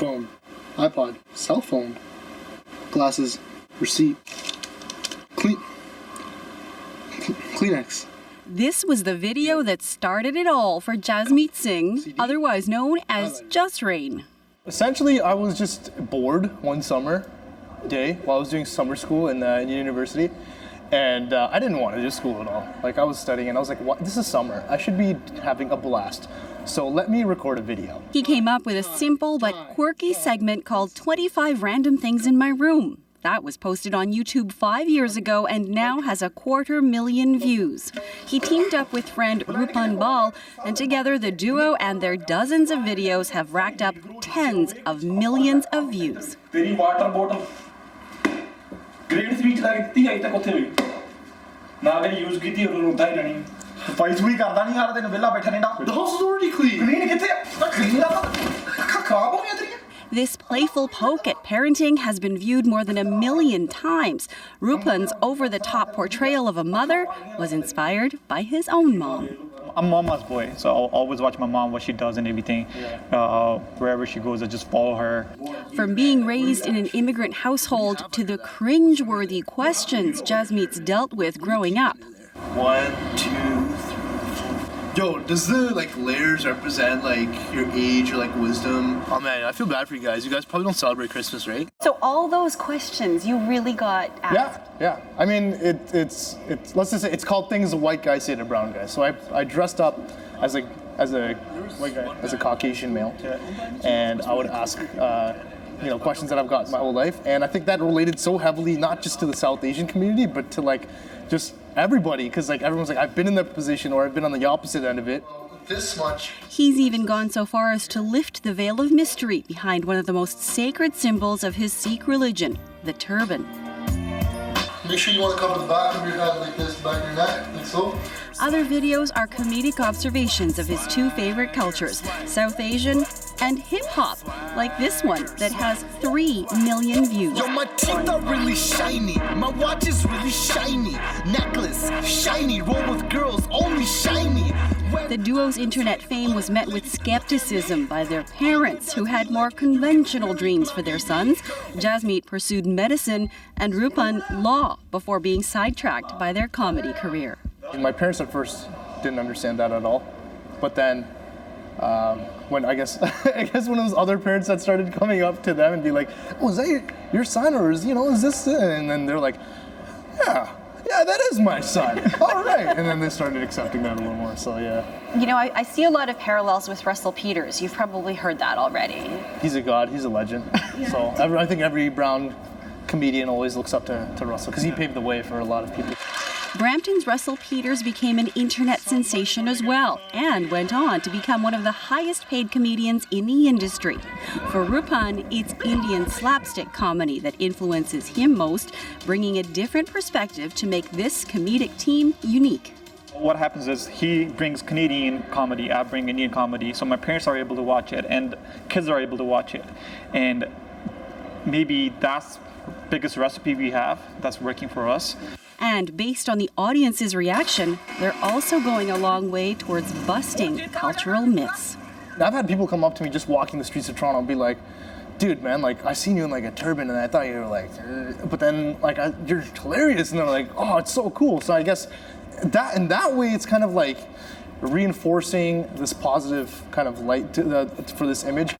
phone, iPod, cell phone, glasses, receipt, Kleenex. This was the video that started it all for Jasmeet Singh, otherwise known as Just Rain. Essentially, I was just bored one summer day while I was doing summer school in university, and I didn't want to do school at all. Like, I was studying, and I was like, "What? This is summer. I should be having a blast. So let me record a video." He came up with a simple but quirky segment called 25 Random Things in My Room. That was posted on YouTube 5 years ago and now has 250,000 views. He teamed up with friend Rupan Bal, and together the duo and their dozens of videos have racked up tens of millions of views. तेरी water bottle grade 3 ਚ ਲੱਗ ਦਿੱਤੀ ਅਜੇ ਤੱਕ ਉੱਥੇ ਵੀ ਨਾ ਕਰੀ use ਕੀਤੀ ਉਹ ਰੋਂਦਾ ਹੀ ਰਹਿਣੀ ਸਫਾਈ ਸੁਈ ਕਰਦਾ ਨਹੀਂ ਸਾਰਾ ਦਿਨ ਵਿਹਲਾ ਬੈਠਾ ਰਹਿੰਦਾ The house is already clean. Clean ਕਿੱਥੇ ਆ ਕਲੀਨ ਲਾ ਖਰਾਬ ਹੋ ਗਿਆ ਤੇਰੀ This playful poke at parenting has been viewed more than 1 million times. Rupan's over-the-top portrayal of a mother was inspired by his own mom. I'm mama's boy, so I'll always watch my mom, what she does and everything. Wherever she goes, I just follow her. From being raised in an immigrant household to the cringe-worthy questions Jasmeet's dealt with growing up. 1, 2, 3, 4. Yo, does the layers represent your age or wisdom? Oh man, I feel bad for you guys. You guys probably don't celebrate Christmas, right? So all those questions you really got asked? Yeah. I mean, it's let's just say it's called things a white guy say to brown guys. So I dressed up as a white guy, as a Caucasian male, and I would ask questions that I've got my whole life, and I think that related so heavily not just to the South Asian community, but to just everybody, because everyone's like, I've been in that position or I've been on the opposite end of it. This much. He's even gone so far as to lift the veil of mystery behind one of the most sacred symbols of his Sikh religion, the turban. Make sure you want to cover the back of your head like this, back of your neck, like so. Other videos are comedic observations of his two favorite cultures, South Asian and hip-hop, like this one that has 3 million views. Yo, my teeth are really shiny, my watch is really shiny, necklace, shiny, roll with girls, only shiny. The duo's internet fame was met with skepticism by their parents, who had more conventional dreams for their sons. Jasmeet pursued medicine and Rupan law before being sidetracked by their comedy career. My parents at first didn't understand that at all, but then when I guess one of those other parents that started coming up to them and be like, "Oh, is that your son, or is this?" And then they're like, "Yeah, that is my son." All right, and then they started accepting that a little more. So yeah. I see a lot of parallels with Russell Peters. You've probably heard that already. He's a god. He's a legend. So I think every brown comedian always looks up to Russell because he paved the way for a lot of people. Brampton's Russell Peters became an internet sensation as well and went on to become one of the highest paid comedians in the industry. For Rupan, it's Indian slapstick comedy that influences him most, bringing a different perspective to make this comedic team unique. What happens is he brings Canadian comedy, I bring Indian comedy, so my parents are able to watch it and kids are able to watch it. And maybe that's the biggest recipe we have that's working for us. And based on the audience's reaction, they're also going a long way towards busting cultural myths. I've had people come up to me just walking the streets of Toronto and be like, "Dude, man, I seen you in a turban and I thought you were but then you're hilarious." And they're like, "Oh, it's so cool." So I guess that way it's kind of reinforcing this positive kind of light for this image.